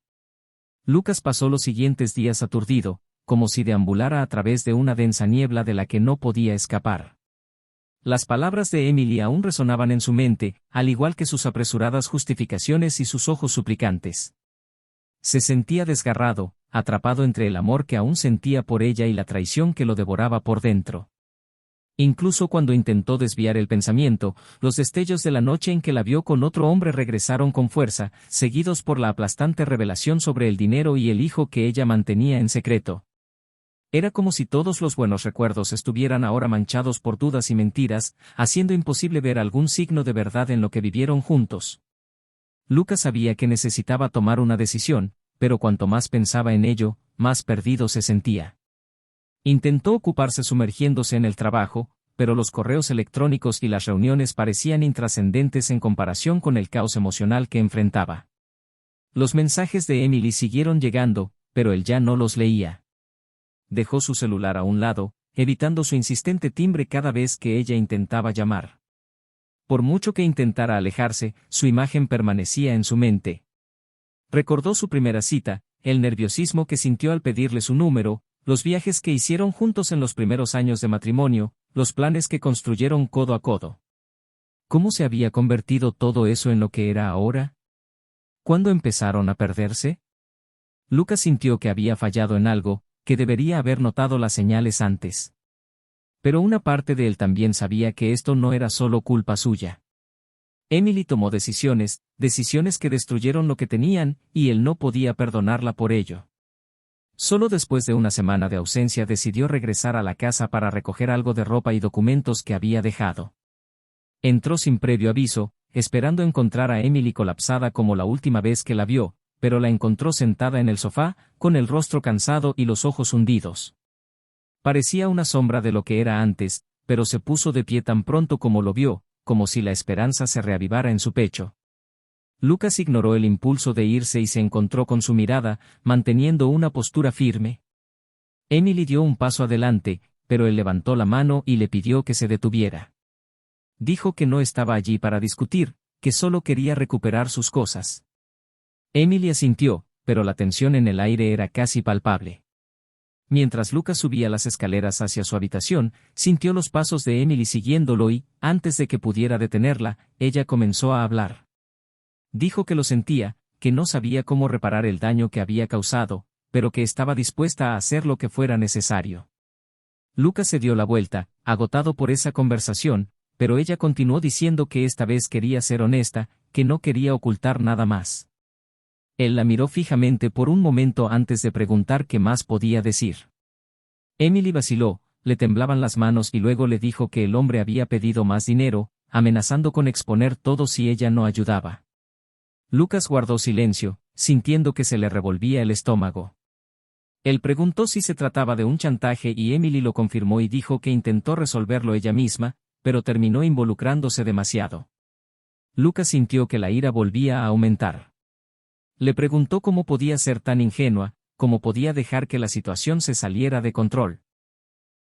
Lucas pasó los siguientes días aturdido, como si deambulara a través de una densa niebla de la que no podía escapar. Las palabras de Emily aún resonaban en su mente, al igual que sus apresuradas justificaciones y sus ojos suplicantes. Se sentía desgarrado, atrapado entre el amor que aún sentía por ella y la traición que lo devoraba por dentro. Incluso cuando intentó desviar el pensamiento, los destellos de la noche en que la vio con otro hombre regresaron con fuerza, seguidos por la aplastante revelación sobre el dinero y el hijo que ella mantenía en secreto. Era como si todos los buenos recuerdos estuvieran ahora manchados por dudas y mentiras, haciendo imposible ver algún signo de verdad en lo que vivieron juntos. Lucas sabía que necesitaba tomar una decisión, pero cuanto más pensaba en ello, más perdido se sentía. Intentó ocuparse sumergiéndose en el trabajo, pero los correos electrónicos y las reuniones parecían intrascendentes en comparación con el caos emocional que enfrentaba. Los mensajes de Emily siguieron llegando, pero él ya no los leía. Dejó su celular a un lado, evitando su insistente timbre cada vez que ella intentaba llamar. Por mucho que intentara alejarse, su imagen permanecía en su mente. Recordó su primera cita, el nerviosismo que sintió al pedirle su número, los viajes que hicieron juntos en los primeros años de matrimonio, los planes que construyeron codo a codo. ¿Cómo se había convertido todo eso en lo que era ahora? ¿Cuándo empezaron a perderse? Lucas sintió que había fallado en algo, que debería haber notado las señales antes. Pero una parte de él también sabía que esto no era solo culpa suya. Emily tomó decisiones que destruyeron lo que tenían, y él no podía perdonarla por ello. Solo después de una semana de ausencia decidió regresar a la casa para recoger algo de ropa y documentos que había dejado. Entró sin previo aviso, esperando encontrar a Emily colapsada como la última vez que la vio, pero la encontró sentada en el sofá, con el rostro cansado y los ojos hundidos. Parecía una sombra de lo que era antes, pero se puso de pie tan pronto como lo vio, como si la esperanza se reavivara en su pecho. Lucas ignoró el impulso de irse y se encontró con su mirada, manteniendo una postura firme. Emily dio un paso adelante, pero él levantó la mano y le pidió que se detuviera. Dijo que no estaba allí para discutir, que solo quería recuperar sus cosas. Emily asintió, pero la tensión en el aire era casi palpable. Mientras Lucas subía las escaleras hacia su habitación, sintió los pasos de Emily siguiéndolo y, antes de que pudiera detenerla, ella comenzó a hablar. Dijo que lo sentía, que no sabía cómo reparar el daño que había causado, pero que estaba dispuesta a hacer lo que fuera necesario. Lucas se dio la vuelta, agotado por esa conversación, pero ella continuó diciendo que esta vez quería ser honesta, que no quería ocultar nada más. Él la miró fijamente por un momento antes de preguntar qué más podía decir. Emily vaciló, le temblaban las manos y luego le dijo que el hombre había pedido más dinero, amenazando con exponer todo si ella no ayudaba. Lucas guardó silencio, sintiendo que se le revolvía el estómago. Él preguntó si se trataba de un chantaje y Emily lo confirmó y dijo que intentó resolverlo ella misma, pero terminó involucrándose demasiado. Lucas sintió que la ira volvía a aumentar. Le preguntó cómo podía ser tan ingenua, cómo podía dejar que la situación se saliera de control.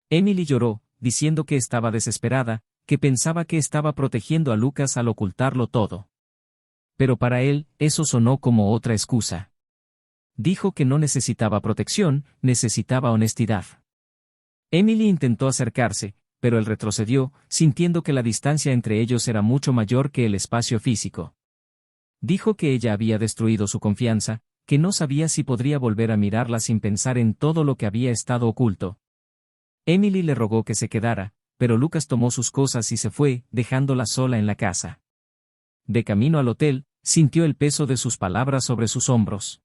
Emily lloró, diciendo que estaba desesperada, que pensaba que estaba protegiendo a Lucas al ocultarlo todo. Pero para él, eso sonó como otra excusa. Dijo que no necesitaba protección, necesitaba honestidad. Emily intentó acercarse, pero él retrocedió, sintiendo que la distancia entre ellos era mucho mayor que el espacio físico. Dijo que ella había destruido su confianza, que no sabía si podría volver a mirarla sin pensar en todo lo que había estado oculto. Emily le rogó que se quedara, pero Lucas tomó sus cosas y se fue, dejándola sola en la casa. De camino al hotel, sintió el peso de sus palabras sobre sus hombros.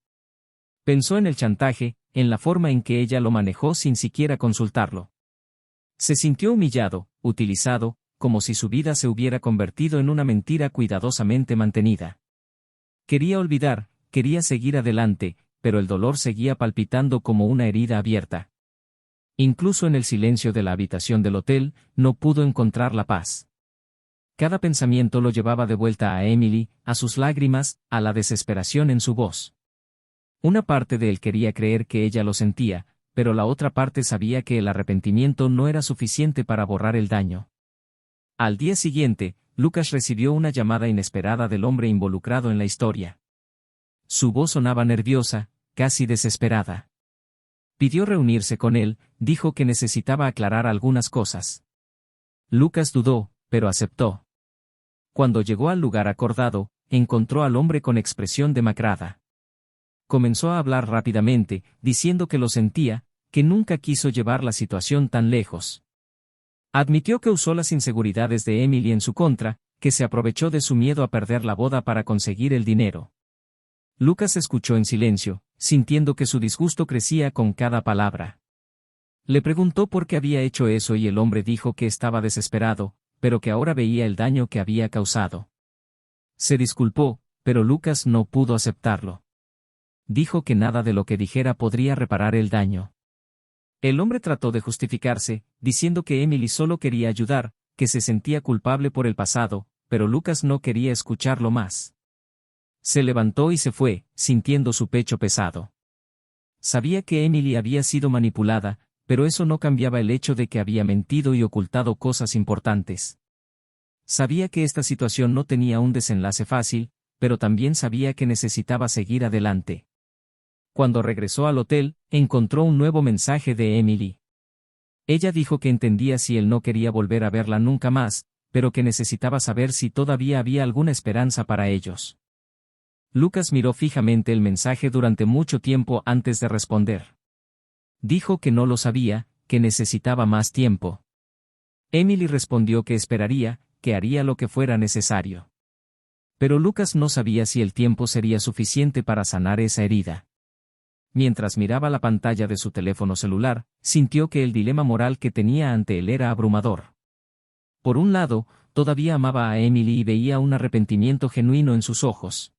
Pensó en el chantaje, en la forma en que ella lo manejó sin siquiera consultarlo. Se sintió humillado, utilizado, como si su vida se hubiera convertido en una mentira cuidadosamente mantenida. Quería olvidar, quería seguir adelante, pero el dolor seguía palpitando como una herida abierta. Incluso en el silencio de la habitación del hotel, no pudo encontrar la paz. Cada pensamiento lo llevaba de vuelta a Emily, a sus lágrimas, a la desesperación en su voz. Una parte de él quería creer que ella lo sentía, pero la otra parte sabía que el arrepentimiento no era suficiente para borrar el daño. Al día siguiente, Lucas recibió una llamada inesperada del hombre involucrado en la historia. Su voz sonaba nerviosa, casi desesperada. Pidió reunirse con él, dijo que necesitaba aclarar algunas cosas. Lucas dudó, pero aceptó. Cuando llegó al lugar acordado, encontró al hombre con expresión demacrada. Comenzó a hablar rápidamente, diciendo que lo sentía, que nunca quiso llevar la situación tan lejos. Admitió que usó las inseguridades de Emily en su contra, que se aprovechó de su miedo a perder la boda para conseguir el dinero. Lucas escuchó en silencio, sintiendo que su disgusto crecía con cada palabra. Le preguntó por qué había hecho eso y el hombre dijo que estaba desesperado, pero que ahora veía el daño que había causado. Se disculpó, pero Lucas no pudo aceptarlo. Dijo que nada de lo que dijera podría reparar el daño. El hombre trató de justificarse, diciendo que Emily solo quería ayudar, que se sentía culpable por el pasado, pero Lucas no quería escucharlo más. Se levantó y se fue, sintiendo su pecho pesado. Sabía que Emily había sido manipulada, pero eso no cambiaba el hecho de que había mentido y ocultado cosas importantes. Sabía que esta situación no tenía un desenlace fácil, pero también sabía que necesitaba seguir adelante. Cuando regresó al hotel, encontró un nuevo mensaje de Emily. Ella dijo que entendía si él no quería volver a verla nunca más, pero que necesitaba saber si todavía había alguna esperanza para ellos. Lucas miró fijamente el mensaje durante mucho tiempo antes de responder. Dijo que no lo sabía, que necesitaba más tiempo. Emily respondió que esperaría, que haría lo que fuera necesario. Pero Lucas no sabía si el tiempo sería suficiente para sanar esa herida. Mientras miraba la pantalla de su teléfono celular, sintió que el dilema moral que tenía ante él era abrumador. Por un lado, todavía amaba a Emily y veía un arrepentimiento genuino en sus ojos.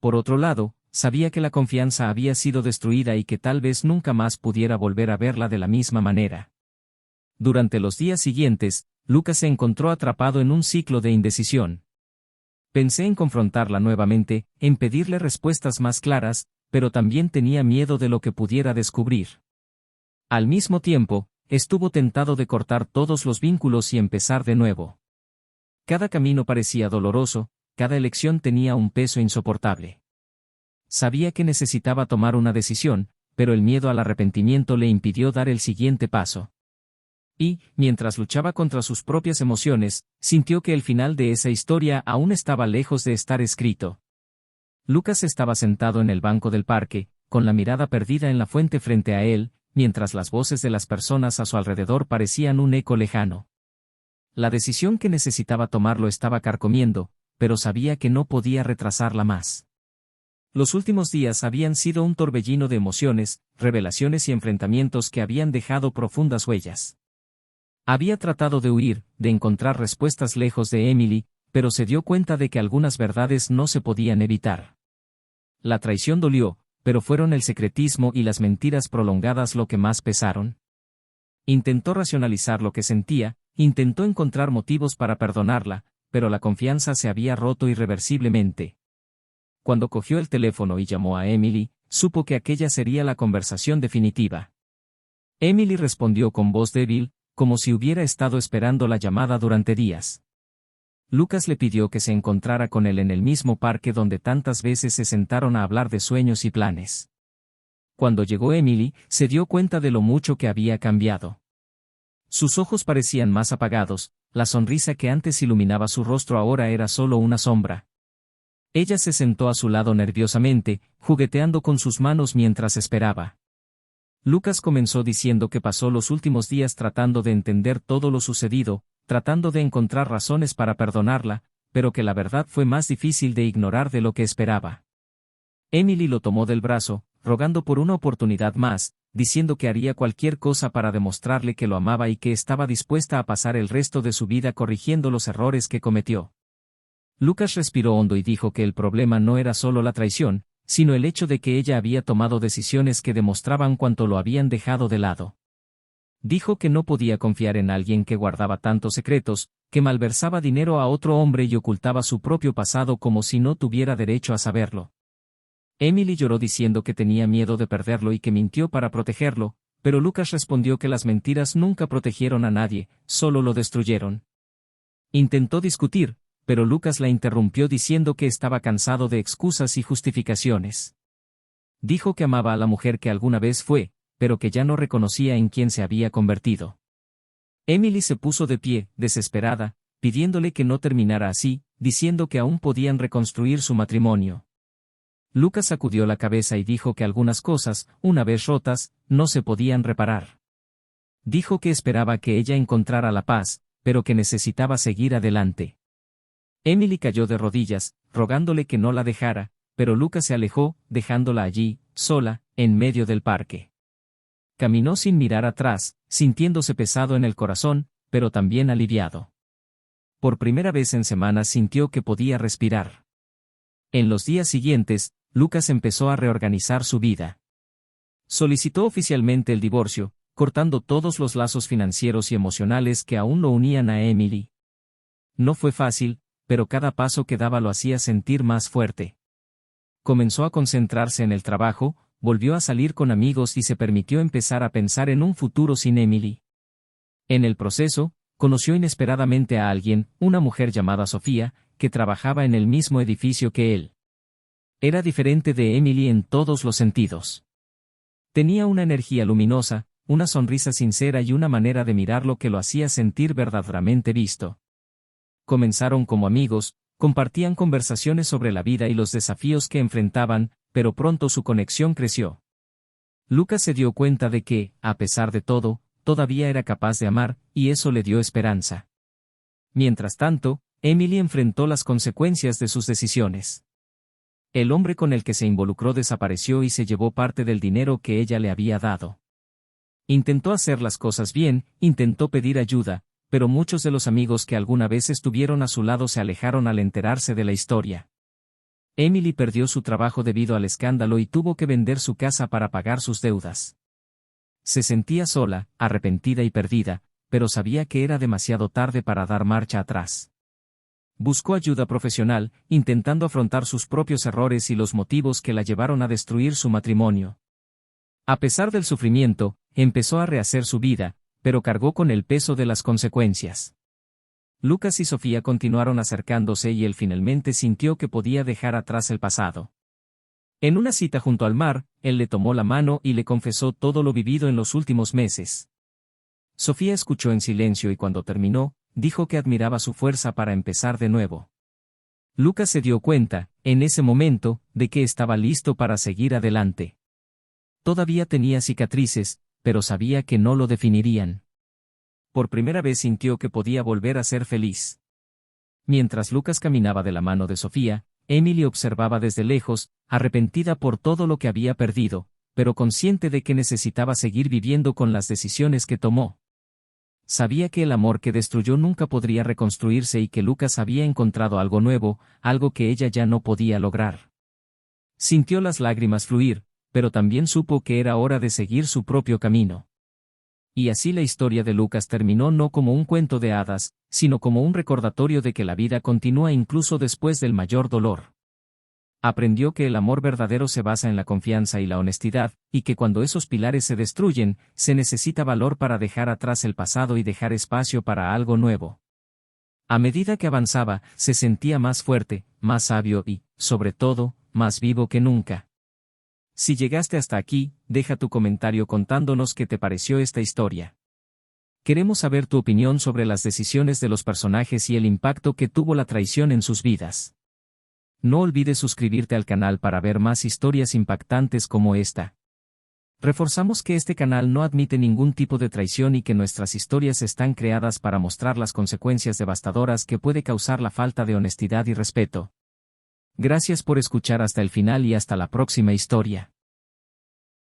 Por otro lado, sabía que la confianza había sido destruida y que tal vez nunca más pudiera volver a verla de la misma manera. Durante los días siguientes, Lucas se encontró atrapado en un ciclo de indecisión. Pensé en confrontarla nuevamente, en pedirle respuestas más claras, pero también tenía miedo de lo que pudiera descubrir. Al mismo tiempo, estuvo tentado de cortar todos los vínculos y empezar de nuevo. Cada camino parecía doloroso, cada elección tenía un peso insoportable. Sabía que necesitaba tomar una decisión, pero el miedo al arrepentimiento le impidió dar el siguiente paso. Y, mientras luchaba contra sus propias emociones, sintió que el final de esa historia aún estaba lejos de estar escrito. Lucas estaba sentado en el banco del parque, con la mirada perdida en la fuente frente a él, mientras las voces de las personas a su alrededor parecían un eco lejano. La decisión que necesitaba tomar lo estaba carcomiendo, pero sabía que no podía retrasarla más. Los últimos días habían sido un torbellino de emociones, revelaciones y enfrentamientos que habían dejado profundas huellas. Había tratado de huir, de encontrar respuestas lejos de Emily, pero se dio cuenta de que algunas verdades no se podían evitar. La traición dolió, pero fueron el secretismo y las mentiras prolongadas lo que más pesaron. Intentó racionalizar lo que sentía, intentó encontrar motivos para perdonarla, pero la confianza se había roto irreversiblemente. Cuando cogió el teléfono y llamó a Emily, supo que aquella sería la conversación definitiva. Emily respondió con voz débil, como si hubiera estado esperando la llamada durante días. Lucas le pidió que se encontrara con él en el mismo parque donde tantas veces se sentaron a hablar de sueños y planes. Cuando llegó Emily, se dio cuenta de lo mucho que había cambiado. Sus ojos parecían más apagados, la sonrisa que antes iluminaba su rostro ahora era solo una sombra. Ella se sentó a su lado nerviosamente, jugueteando con sus manos mientras esperaba. Lucas comenzó diciendo que pasó los últimos días tratando de entender todo lo sucedido, tratando de encontrar razones para perdonarla, pero que la verdad fue más difícil de ignorar de lo que esperaba. Emily lo tomó del brazo, rogando por una oportunidad más, diciendo que haría cualquier cosa para demostrarle que lo amaba y que estaba dispuesta a pasar el resto de su vida corrigiendo los errores que cometió. Lucas respiró hondo y dijo que el problema no era solo la traición, sino el hecho de que ella había tomado decisiones que demostraban cuánto lo habían dejado de lado. Dijo que no podía confiar en alguien que guardaba tantos secretos, que malversaba dinero a otro hombre y ocultaba su propio pasado como si no tuviera derecho a saberlo. Emily lloró diciendo que tenía miedo de perderlo y que mintió para protegerlo, pero Lucas respondió que las mentiras nunca protegieron a nadie, solo lo destruyeron. Intentó discutir, pero Lucas la interrumpió diciendo que estaba cansado de excusas y justificaciones. Dijo que amaba a la mujer que alguna vez fue, pero que ya no reconocía en quién se había convertido. Emily se puso de pie, desesperada, pidiéndole que no terminara así, diciendo que aún podían reconstruir su matrimonio. Lucas sacudió la cabeza y dijo que algunas cosas, una vez rotas, no se podían reparar. Dijo que esperaba que ella encontrara la paz, pero que necesitaba seguir adelante. Emily cayó de rodillas, rogándole que no la dejara, pero Lucas se alejó, dejándola allí, sola, en medio del parque. Caminó sin mirar atrás, sintiéndose pesado en el corazón, pero también aliviado. Por primera vez en semanas sintió que podía respirar. En los días siguientes, Lucas empezó a reorganizar su vida. Solicitó oficialmente el divorcio, cortando todos los lazos financieros y emocionales que aún lo unían a Emily. No fue fácil, pero cada paso que daba lo hacía sentir más fuerte. Comenzó a concentrarse en el trabajo, volvió a salir con amigos y se permitió empezar a pensar en un futuro sin Emily. En el proceso, conoció inesperadamente a alguien, una mujer llamada Sofía, que trabajaba en el mismo edificio que él. Era diferente de Emily en todos los sentidos. Tenía una energía luminosa, una sonrisa sincera y una manera de mirarlo que lo hacía sentir verdaderamente visto. Comenzaron como amigos, compartían conversaciones sobre la vida y los desafíos que enfrentaban, pero pronto su conexión creció. Lucas se dio cuenta de que, a pesar de todo, todavía era capaz de amar, y eso le dio esperanza. Mientras tanto, Emily enfrentó las consecuencias de sus decisiones. El hombre con el que se involucró desapareció y se llevó parte del dinero que ella le había dado. Intentó hacer las cosas bien, intentó pedir ayuda, pero muchos de los amigos que alguna vez estuvieron a su lado se alejaron al enterarse de la historia. Emily perdió su trabajo debido al escándalo y tuvo que vender su casa para pagar sus deudas. Se sentía sola, arrepentida y perdida, pero sabía que era demasiado tarde para dar marcha atrás. Buscó ayuda profesional, intentando afrontar sus propios errores y los motivos que la llevaron a destruir su matrimonio. A pesar del sufrimiento, empezó a rehacer su vida, pero cargó con el peso de las consecuencias. Lucas y Sofía continuaron acercándose y él finalmente sintió que podía dejar atrás el pasado. En una cita junto al mar, él le tomó la mano y le confesó todo lo vivido en los últimos meses. Sofía escuchó en silencio y cuando terminó, dijo que admiraba su fuerza para empezar de nuevo. Lucas se dio cuenta, en ese momento, de que estaba listo para seguir adelante. Todavía tenía cicatrices, pero sabía que no lo definirían. Por primera vez sintió que podía volver a ser feliz. Mientras Lucas caminaba de la mano de Sofía, Emily observaba desde lejos, arrepentida por todo lo que había perdido, pero consciente de que necesitaba seguir viviendo con las decisiones que tomó. Sabía que el amor que destruyó nunca podría reconstruirse y que Lucas había encontrado algo nuevo, algo que ella ya no podía lograr. Sintió las lágrimas fluir, pero también supo que era hora de seguir su propio camino. Y así la historia de Lucas terminó no como un cuento de hadas, sino como un recordatorio de que la vida continúa incluso después del mayor dolor. Aprendió que el amor verdadero se basa en la confianza y la honestidad, y que cuando esos pilares se destruyen, se necesita valor para dejar atrás el pasado y dejar espacio para algo nuevo. A medida que avanzaba, se sentía más fuerte, más sabio y, sobre todo, más vivo que nunca. Si llegaste hasta aquí, deja tu comentario contándonos qué te pareció esta historia. Queremos saber tu opinión sobre las decisiones de los personajes y el impacto que tuvo la traición en sus vidas. No olvides suscribirte al canal para ver más historias impactantes como esta. Reforzamos que este canal no admite ningún tipo de traición y que nuestras historias están creadas para mostrar las consecuencias devastadoras que puede causar la falta de honestidad y respeto. Gracias por escuchar hasta el final y hasta la próxima historia.